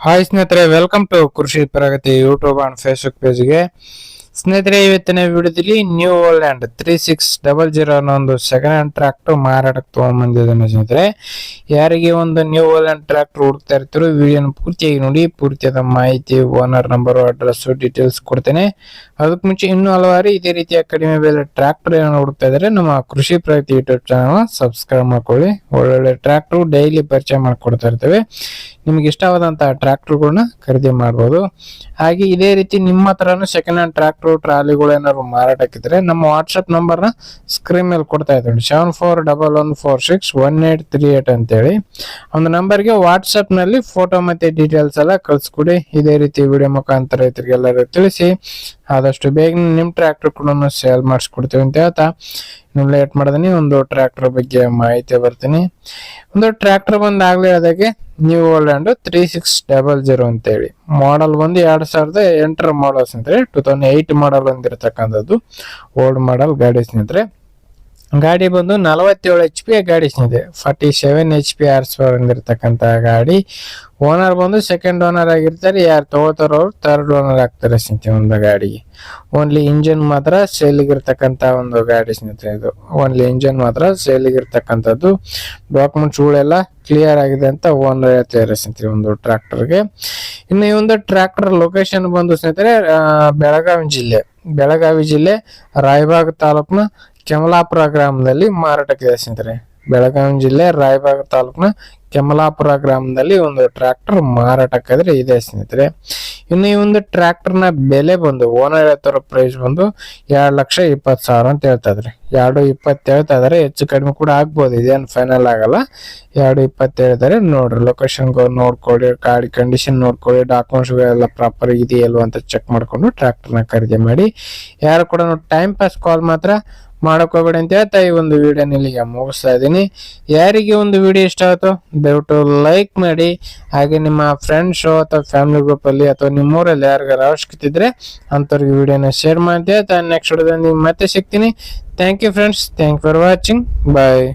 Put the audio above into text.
Hi ಸ್ನೇಹಿತರೆ, welcome to ಕೃಷಿ ಪ್ರಗತಿ YouTube and Facebook ಪೇಜ್ಗೆ. ಸ್ನೇಹಿತರೆ, ಇವತ್ತಿನ ವಿಡಿಯೋದಲ್ಲಿ ನ್ಯೂ ಹೋಲ್ಯಾಂಡ್ 3600 ಅನ್ನೋ ಒಂದು ಸೆಕೆಂಡ್ ಹ್ಯಾಂಡ್ ಟ್ರ್ಯಾಕ್ಟರ್ ಮಾರಾಟಕ್ಕೆ ತಗೊಂಡ್ಬಂದಿದ್ದಾನೆ. ಸ್ನೇಹಿತರೆ, ಯಾರಿಗೆ ಒಂದು ನ್ಯೂ ಹೋಲ್ಯಾಂಡ್ ಟ್ರ್ಯಾಕ್ಟರ್ ಹುಡುಕ್ತಾ ಇರ್ತೀರೋ ವಿಡಿಯೋನ ಪೂರ್ತಿಯಾಗಿ ನೋಡಿ. ಪೂರ್ತಿಯಾದ ಮಾಹಿತಿ, ಓನರ್ ನಂಬರ್, ಅಡ್ರೆಸ್, ಡೀಟೇಲ್ಸ್ ಕೊಡ್ತೇನೆ. ಅದಕ್ಕೆ ಮುಂಚೆ ಇನ್ನೂ ಹಲವಾರು ಇದೇ ರೀತಿಯ ಕಡಿಮೆ ಬೆಲೆ ಟ್ರ್ಯಾಕ್ಟರ್ ಏನೋ ಹುಡುಕ್ತಾ ಇದ್ದಾರೆ, ನಮ್ಮ ಕೃಷಿ ಪ್ರಗತಿ ಯೂಟ್ಯೂಬ್ ಚಾನಲ್ ಸಬ್ಸ್ಕ್ರೈಬ್ ಮಾಡ್ಕೊಳ್ಳಿ. ಒಳ್ಳೊಳ್ಳೆ ಟ್ರ್ಯಾಕ್ಟರ್ ಡೈಲಿ ಪರಿಚಯ ಮಾಡ್ಕೊಡ್ತಾ ಇರ್ತೇವೆ. ನಿಮ್ಗೆ ಇಷ್ಟವಾದಂತಹ ಟ್ರ್ಯಾಕ್ಟರ್ಗಳನ್ನ ಖರೀದಿ ಮಾಡ್ಬೋದು. ಹಾಗೆ ಇದೇ ರೀತಿ ನಿಮ್ಮ ಹತ್ರನೂ ಸೆಕೆಂಡ್ ಹ್ಯಾಂಡ್ ಟ್ರ್ಯಾಕ್ಟರ್ ಟ್ರಾಲಿಗಳು ಏನಾದ್ರು ಮಾರಾಟಕ್ಕಿದ್ರೆ ನಮ್ಮ ವಾಟ್ಸ್ಆಪ್ ನಂಬರ್ನ ಸ್ಕ್ರೀನ್ ಮೇಲೆ ಕೊಡ್ತಾ ಇದ್ದೀನಿ, 7411461838 ಅಂತೇಳಿ. ಒಂದು ನಂಬರ್ಗೆ ವಾಟ್ಸ್ಆಪ್ ನಲ್ಲಿ ಫೋಟೋ ಮತ್ತೆ ಡೀಟೇಲ್ಸ್ ಎಲ್ಲ ಕಳ್ಸ್ಕೊಡಿ. ಇದೇ ರೀತಿ ವಿಡಿಯೋ ಮುಖಾಂತರ ರೈತರಿಗೆಲ್ಲರೂ ತಿಳಿಸಿ ಆದಷ್ಟು ಬೇಗ ನಿಮ್ ಟ್ರ್ಯಾಕ್ಟರ್ ಕೂಡ ಸೇಲ್ ಮಾಡಿಸ್ಕೊಡ್ತೀವಿ ಅಂತ ಹೇಳ್ತಾ, ನೀವು ಲೇಟ್ ಮಾಡಿದೀನಿ ಒಂದು ಟ್ರ್ಯಾಕ್ಟರ್ ಬಗ್ಗೆ ಮಾಹಿತಿ ಬರ್ತೀನಿ. ಒಂದು ಟ್ರ್ಯಾಕ್ಟರ್ ಬಂದಾಗ್ಲೇ ಅದಕ್ಕೆ ನ್ಯೂ ಹೋಲ್ಯಾಂಡ್ 3600 ಅಂತೇಳಿ ಮಾಡಲ್ ಬಂದು 2008 ಮಾಡಲ್ ಸ್ನೇಹಿತರೆ. 2008 ಮಾಡಲ್ ಹೊಂದಿರತಕ್ಕಂಥದ್ದು ಓಲ್ಡ್ ಮಾಡಲ್ ಗಾಡಿ ಸ್ನೇಹಿತರೆ. ಗಾಡಿ ಬಂದು 47 HP ಗಾಡಿ ಸ್ನೇಹಿತರೆ. 47 HP ಹಾರ್ಸ್ ಪವರ್ ಹೊಂದಿರತಕ್ಕಂತ ಗಾಡಿ. ಓನರ್ ಬಂದು ಸೆಕೆಂಡ್ ಓನರ್ ಆಗಿರ್ತಾರೆ, ಯಾರು ತಗೋತಾರೋ ಅವ್ರು ಥರ್ಡ್ ಓನರ್ ಆಗ್ತಾರೆ ಸ್ನೇಹಿತರೆ. ಒಂದು ಗಾಡಿಗೆ ಓನ್ಲಿ ಇಂಜಿನ್ ಮಾತ್ರ ಸೇಲಿಗಿರ್ತಕ್ಕಂತ ಒಂದು ಗಾಡಿ ಸ್ನೇಹಿತರೆ. ಇದು ಓನ್ಲಿ ಇಂಜಿನ್ ಮಾತ್ರ ಸೇಲಿಗಿರ್ತಕ್ಕಂಥದ್ದು. ಡಾಕ್ಯುಮೆಂಟ್ಸ್ ಗಳೆಲ್ಲ ಕ್ಲಿಯರ್ ಆಗಿದೆ ಅಂತ ಓನರ್ ಹೇಳ್ತಾರೆ ಸ್ನೇಹಿತರೆ ಒಂದು ಟ್ರ್ಯಾಕ್ಟರ್ಗೆ. ಇನ್ನು ಈ ಒಂದು ಟ್ರ್ಯಾಕ್ಟರ್ ಲೊಕೇಶನ್ ಬಂದು ಸ್ನೇಹಿತರೆ ಬೆಳಗಾವಿ ಜಿಲ್ಲೆ ರಾಯಬಾಗ ತಾಲೂಕಿನ ಕೆಮಲಾಪುರ ಗ್ರಾಮದಲ್ಲಿ ಮಾರಾಟಕ್ಕಿದೆ ಸ್ನೇಹಿತರೆ. ಬೆಳಗಾವಿ ಜಿಲ್ಲೆ ರಾಯಬಾಗ ತಾಲೂಕಿನ ಕೆಮಲಾಪುರ ಗ್ರಾಮದಲ್ಲಿ ಒಂದು ಟ್ರ್ಯಾಕ್ಟರ್ ಮಾರಾಟಕ್ಕಾದ್ರೆ ಇದೆ ಸ್ನೇಹಿತರೆ. ಇನ್ನು ಈ ಒಂದು ಟ್ರ್ಯಾಕ್ಟರ್ ನ ಬೆಲೆ ಬಂದು ಓನರ್ ಹೇಳ್ತಾರೋ ಪ್ರೈಸ್ ಬಂದು 2,20,000 ಅಂತ ಹೇಳ್ತಾ ಇದ್ರಿ. 2,20,000 ಹೇಳ್ತಾ ಇದಾರೆ, ಹೆಚ್ಚು ಕಡಿಮೆ ಕೂಡ ಆಗ್ಬೋದು, ಇದೇನು ಫೈನಲ್ ಆಗಲ್ಲ. 2,20,000 ಹೇಳ್ತಾರೆ. ನೋಡ್ರಿ, ಲೊಕೇಶನ್ ನೋಡ್ಕೊಳ್ಳಿ, ಗಾಡಿ ಕಂಡೀಷನ್ ನೋಡ್ಕೊಳ್ಳಿ, ಡಾಕ್ಯುಮೆಂಟ್ಸ್ ಎಲ್ಲ ಪ್ರಾಪರ್ ಇದೆಯಲ್ವ ಅಂತ ಚೆಕ್ ಮಾಡ್ಕೊಂಡು ಟ್ರ್ಯಾಕ್ಟರ್ ನ ಖರೀದಿ ಮಾಡಿ. ಯಾರು ಕೂಡ ಟೈಮ್ ಪಾಸ್ ಕಾಲ್ ಮಾತ್ರ ಮಾಡಕೋಬೇಡಿ ಅಂತ ಹೇಳ್ತಾ ಈ ಒಂದು ವಿಡಿಯೋನ ಇಲ್ಲಿಗೆ ಮುಗಿಸ್ತಾ ಇದ್ದೀನಿ. ಯಾರಿಗೆ ಒಂದು ವಿಡಿಯೋ ಇಷ್ಟ ಆಯ್ತು ದಯವಿಟ್ಟು ಲೈಕ್ ಮಾಡಿ. ಹಾಗೆ ನಿಮ್ಮ ಫ್ರೆಂಡ್ಸ್ ಅಥವಾ ಫ್ಯಾಮಿಲಿ ಗ್ರೂಪ್ ಅಲ್ಲಿ ಅಥವಾ ನಿಮ್ಮೂರಲ್ಲಿ ಯಾರಿಗಾರ ಅವಶ್ಯಕತೆ ಇದ್ರೆ ಅಂತವ್ರಿಗೆ ವಿಡಿಯೋನ ಶೇರ್ ಮಾಡಿ. ನೆಕ್ಸ್ಟ್ ವಿಡಿಯೋದಲ್ಲಿ ಮತ್ತೆ ಸಿಗ್ತೀನಿ. Thank you friends, thank for watching, bye.